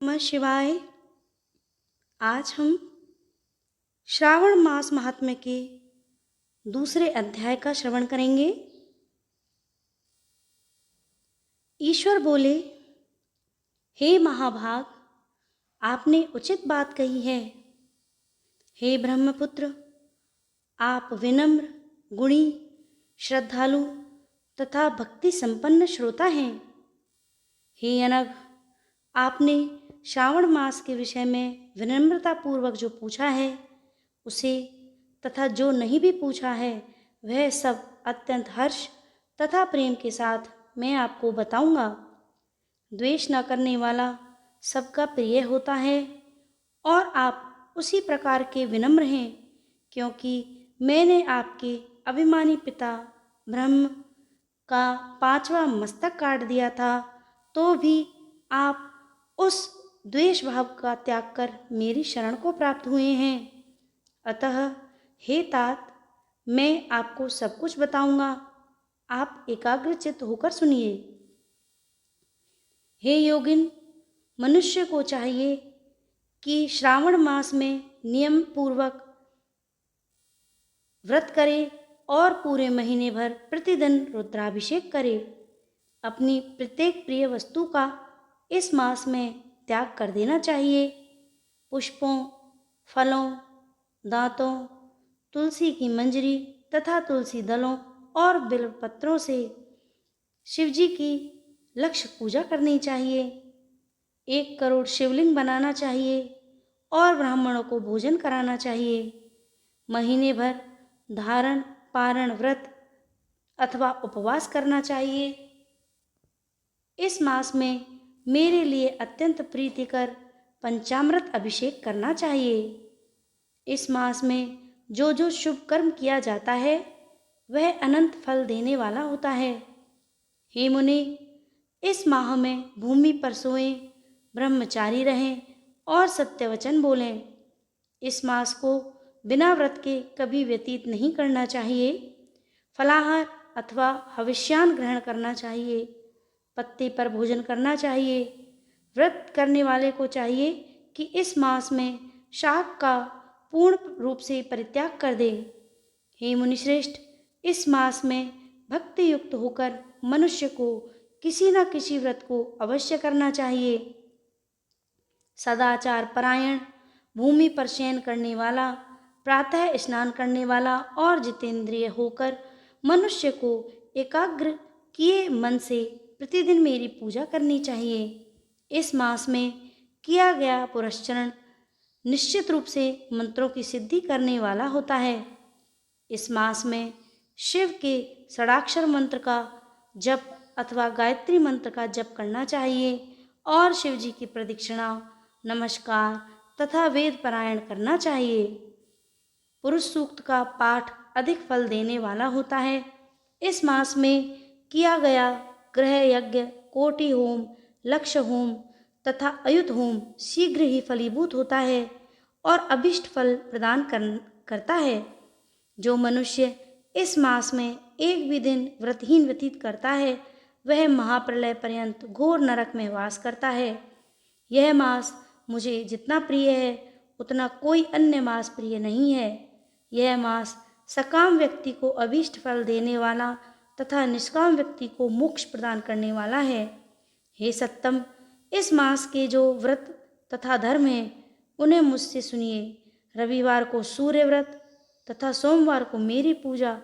नमः शिवाय। आज हम श्रावण मास महात्म्य के दूसरे अध्याय का श्रवण करेंगे। ईश्वर बोले, हे महाभाग, आपने उचित बात कही है। हे ब्रह्मपुत्र, आप विनम्र, गुणी, श्रद्धालु तथा भक्ति संपन्न श्रोता हैं। हे अनघ, आपने श्रावण मास के विषय में विनम्रता पूर्वक जो पूछा है उसे तथा जो नहीं भी पूछा है वह सब अत्यंत हर्ष तथा प्रेम के साथ मैं आपको बताऊंगा। द्वेष न करने वाला सबका प्रिय होता है और आप उसी प्रकार के विनम्र हैं, क्योंकि मैंने आपके अभिमानी पिता ब्रह्म का 5वां मस्तक काट दिया था, तो भी आप उस द्वेष भाव का त्याग कर मेरी शरण को प्राप्त हुए हैं। अतः हे तात, मैं आपको सब कुछ बताऊंगा, आप एकाग्रचित्त होकर सुनिए। हे योगिन, मनुष्य को चाहिए कि श्रावण मास में नियम पूर्वक व्रत करे और पूरे महीने भर प्रतिदिन रुद्राभिषेक करे। अपनी प्रत्येक प्रिय वस्तु का इस मास में त्याग कर देना चाहिए। पुष्पों, फलों, दांतों, तुलसी की मंजरी तथा तुलसी दलों और बिल्व पत्रों से शिवजी की लक्ष्य पूजा करनी चाहिए। 1 करोड़ शिवलिंग बनाना चाहिए और ब्राह्मणों को भोजन कराना चाहिए। महीने भर धारण पारण व्रत अथवा उपवास करना चाहिए। इस मास में मेरे लिए अत्यंत प्रीतिकर पंचामृत अभिषेक करना चाहिए। इस मास में जो जो शुभ कर्म किया जाता है वह अनंत फल देने वाला होता है। हे मुनि, इस माह में भूमि पर सोएं, ब्रह्मचारी रहें और सत्य वचन बोलें। इस मास को बिना व्रत के कभी व्यतीत नहीं करना चाहिए। फलाहार अथवा हविष्यान ग्रहण करना चाहिए। पत्ते पर भोजन करना चाहिए। व्रत करने वाले को चाहिए कि इस मास में शाक का पूर्ण रूप से परित्याग कर दे। हे मुनिश्रेष्ठ, इस मास में भक्ति युक्त होकर मनुष्य को किसी न किसी व्रत को अवश्य करना चाहिए। सदाचार परायण, भूमि पर शयन करने वाला, प्रातः स्नान करने वाला और जितेंद्रिय होकर मनुष्य को एकाग्र किए मन से प्रतिदिन मेरी पूजा करनी चाहिए। इस मास में किया गया पुरस्चरण निश्चित रूप से मंत्रों की सिद्धि करने वाला होता है। इस मास में शिव के षडाक्षर मंत्र का जप अथवा गायत्री मंत्र का जप करना चाहिए और शिव जी की प्रदक्षिणा, नमस्कार तथा वेद पारायण करना चाहिए। पुरुष सूक्त का पाठ अधिक फल देने वाला होता है। इस मास में किया गया ग्रह यज्ञ, कोटि होम, लक्ष्य होम तथा अयुत होम शीघ्र ही फलीभूत होता है और अभिष्ट फल प्रदान करता है। जो मनुष्य इस मास में एक भी दिन व्रतहीन व्यतीत करता है वह महाप्रलय पर्यंत घोर नरक में वास करता है। यह मास मुझे जितना प्रिय है उतना कोई अन्य मास प्रिय नहीं है। यह मास सकाम व्यक्ति को अभीष्ट फल देने वाला तथा निष्काम व्यक्ति को मोक्ष प्रदान करने वाला है। हे सत्तम, इस मास के जो व्रत तथा धर्म हैं उन्हें मुझसे सुनिए। रविवार को सूर्य व्रत तथा सोमवार को मेरी पूजा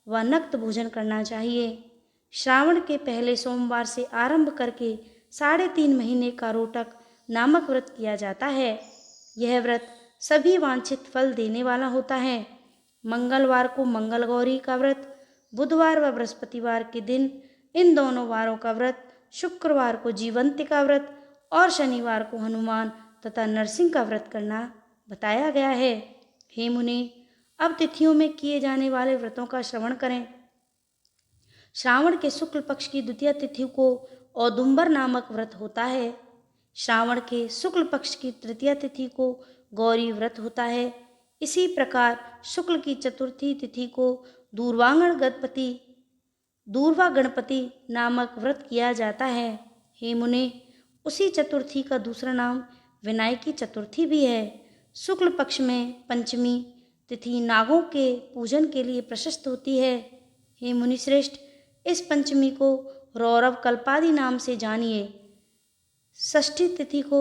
व नक्त भोजन करना चाहिए। श्रावण के पहले सोमवार से आरंभ करके 3.5 महीने का रोटक नामक व्रत किया जाता है। यह व्रत सभी वांछित फल देने वाला होता है। मंगलवार को मंगल गौरी का व्रत, बुधवार व बृहस्पतिवार के दिन इन दोनों वारों का व्रत, शुक्रवार को जीवंती का व्रत और शनिवार को हनुमान तथा नरसिंह का व्रत करना बताया गया है। हे मुनि, अब तिथियों में किए जाने वाले व्रतों का श्रवण करें। श्रावण के शुक्ल पक्ष की द्वितीय तिथि को औदुंबर नामक व्रत होता है। श्रावण के शुक्ल पक्ष की तृतीय तिथि को गौरी व्रत होता है। इसी प्रकार शुक्ल की चतुर्थी तिथि को दूर्वा गणपति नामक व्रत किया जाता है। हे मुने, उसी चतुर्थी का दूसरा नाम विनायकी चतुर्थी भी है। शुक्ल पक्ष में पंचमी तिथि नागों के पूजन के लिए प्रशस्त होती है। हे मुनिश्रेष्ठ, इस पंचमी को रौरव कल्पादि नाम से जानिए। षष्ठी तिथि को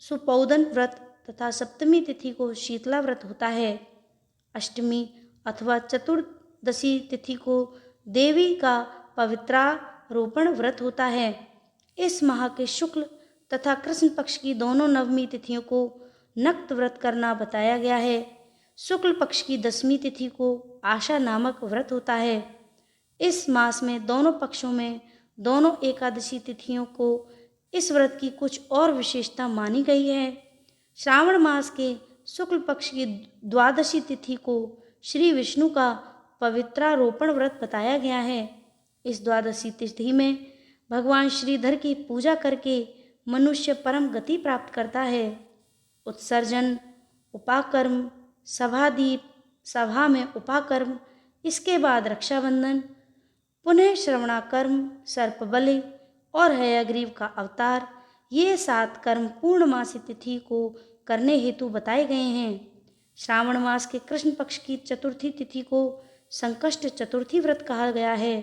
सुपौदन व्रत तथा सप्तमी तिथि को शीतला व्रत होता है। अष्टमी अथवा चतुर्दशी तिथि को देवी का पवित्रारोपण व्रत होता है। इस माह के शुक्ल तथा कृष्ण पक्ष की दोनों नवमी तिथियों को नक्त व्रत करना बताया गया है। शुक्ल पक्ष की 10वीं तिथि को आशा नामक व्रत होता है। इस मास में दोनों पक्षों में दोनों एकादशी तिथियों को इस व्रत की कुछ और विशेषता मानी गई है। श्रावण मास के शुक्ल पक्ष की द्वादशी तिथि को श्री विष्णु का पवित्रारोपण व्रत बताया गया है। इस द्वादशी तिथि में भगवान श्रीधर की पूजा करके मनुष्य परम गति प्राप्त करता है। उत्सर्जन, उपाकर्म, सभादीप, सभा में उपाकर्म, इसके बाद रक्षाबंधन, पुनः श्रवणाकर्म, सर्पबलि और हयग्रीव का अवतार, ये 7 कर्म पूर्णमासी तिथि को करने हेतु बताए गए हैं। श्रावण मास के कृष्ण पक्ष की चतुर्थी तिथि को संकष्ट चतुर्थी व्रत कहा गया है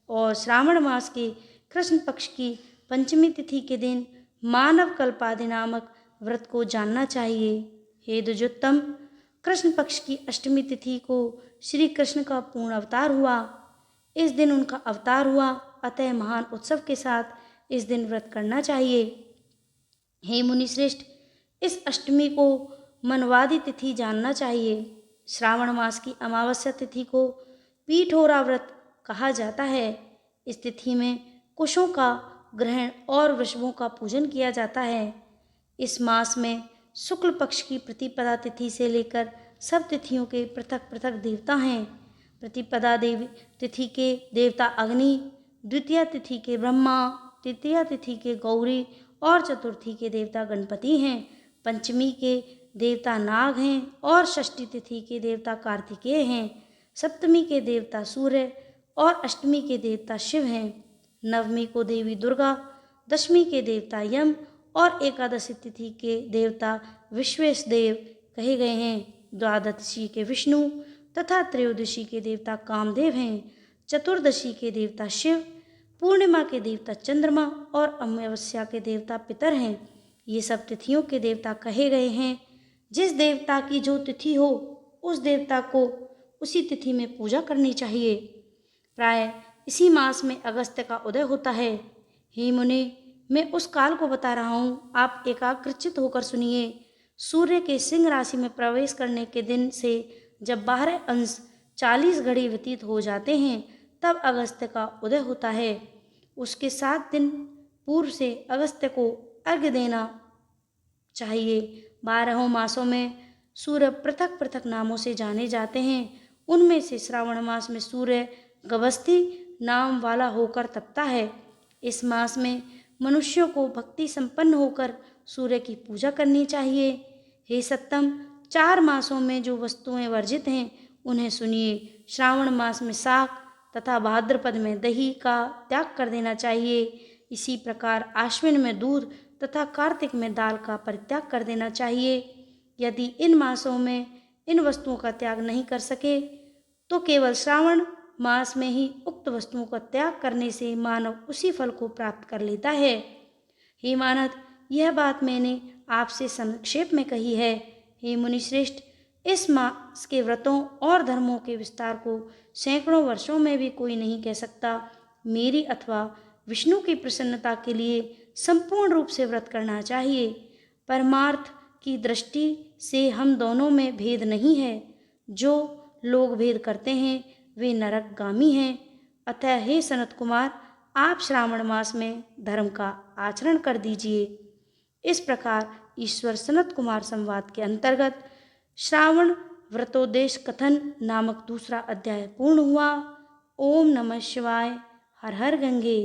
और श्रावण मास के कृष्ण पक्ष की पंचमी तिथि के दिन मानव कल्पादि नामक व्रत को जानना चाहिए। हे द्विजोत्तम, कृष्ण पक्ष की अष्टमी तिथि को श्री कृष्ण का पूर्ण अवतार हुआ। इस दिन उनका अवतार हुआ, अतः महान उत्सव के साथ इस दिन व्रत करना चाहिए। हे मुनिश्रेष्ठ, इस अष्टमी को मनवादी तिथि जानना चाहिए। श्रावण मास की अमावस्या तिथि को पीठोरा व्रत कहा जाता है। इस तिथि में कुशों का ग्रहण और वृषभों का पूजन किया जाता है। इस मास में शुक्ल पक्ष की प्रतिपदा तिथि से लेकर सब तिथियों के पृथक पृथक देवता हैं। प्रतिपदा देवी तिथि के देवता अग्नि, द्वितीय तिथि के ब्रह्मा, तृतीय तिथि के गौरी और चतुर्थी के देवता गणपति हैं। पंचमी के देवता नाग हैं और षष्ठी तिथि के देवता कार्तिकेय हैं। सप्तमी के देवता सूर्य और अष्टमी के देवता शिव हैं। नवमी को देवी दुर्गा, दशमी के देवता यम और एकादशी तिथि के देवता विश्वेश देव कहे गए हैं। द्वादशी के विष्णु तथा त्रयोदशी के देवता कामदेव हैं। चतुर्दशी के देवता शिव, पूर्णिमा के देवता चंद्रमा और अमावस्या के देवता पितर हैं। ये सब तिथियों के देवता कहे गए हैं। जिस देवता की जो तिथि हो उस देवता को उसी तिथि में पूजा करनी चाहिए। प्राय इसी मास में अगस्त्य का उदय होता है। हे मुनि, मैं उस काल को बता रहा हूँ, आप एकाग्रचित होकर सुनिए। सूर्य के सिंह राशि में प्रवेश करने के दिन से जब 12 अंश 40 घड़ी व्यतीत हो जाते हैं तब अगस्त्य का उदय होता है। उसके 7 दिन पूर्व से अगस्त्य को अर्घ्य देना चाहिए। 12 मासों में सूर्य पृथक पृथक नामों से जाने जाते हैं। उनमें से श्रावण मास में सूर्य गभस्ती नाम वाला होकर तपता है। इस मास में मनुष्यों को भक्ति संपन्न होकर सूर्य की पूजा करनी चाहिए। हे सत्तम, 4 मासों में जो वस्तुएं वर्जित हैं उन्हें सुनिए। श्रावण मास में शाक तथा भाद्रपद में दही का त्याग कर देना चाहिए। इसी प्रकार आश्विन में दूध तथा कार्तिक में दाल का परित्याग कर देना चाहिए। यदि इन मासों में इन वस्तुओं का त्याग नहीं कर सके तो केवल श्रावण मास में ही उक्त वस्तुओं का त्याग करने से मानव उसी फल को प्राप्त कर लेता है। हे मानद, यह बात मैंने आपसे संक्षेप में कही है। हे मुनिश्रेष्ठ, इस मास के व्रतों और धर्मों के विस्तार को सैकड़ों वर्षों में भी कोई नहीं कह सकता। मेरी अथवा विष्णु की प्रसन्नता के लिए संपूर्ण रूप से व्रत करना चाहिए। परमार्थ की दृष्टि से हम दोनों में भेद नहीं है। जो लोग भेद करते हैं वे नरकगामी हैं। अतः हे सनत कुमार, आप श्रावण मास में धर्म का आचरण कर दीजिए। इस प्रकार ईश्वर सनत कुमार संवाद के अंतर्गत श्रावण व्रतोदेश कथन नामक दूसरा अध्याय पूर्ण हुआ। ओम नमः शिवाय। हर हर गंगे।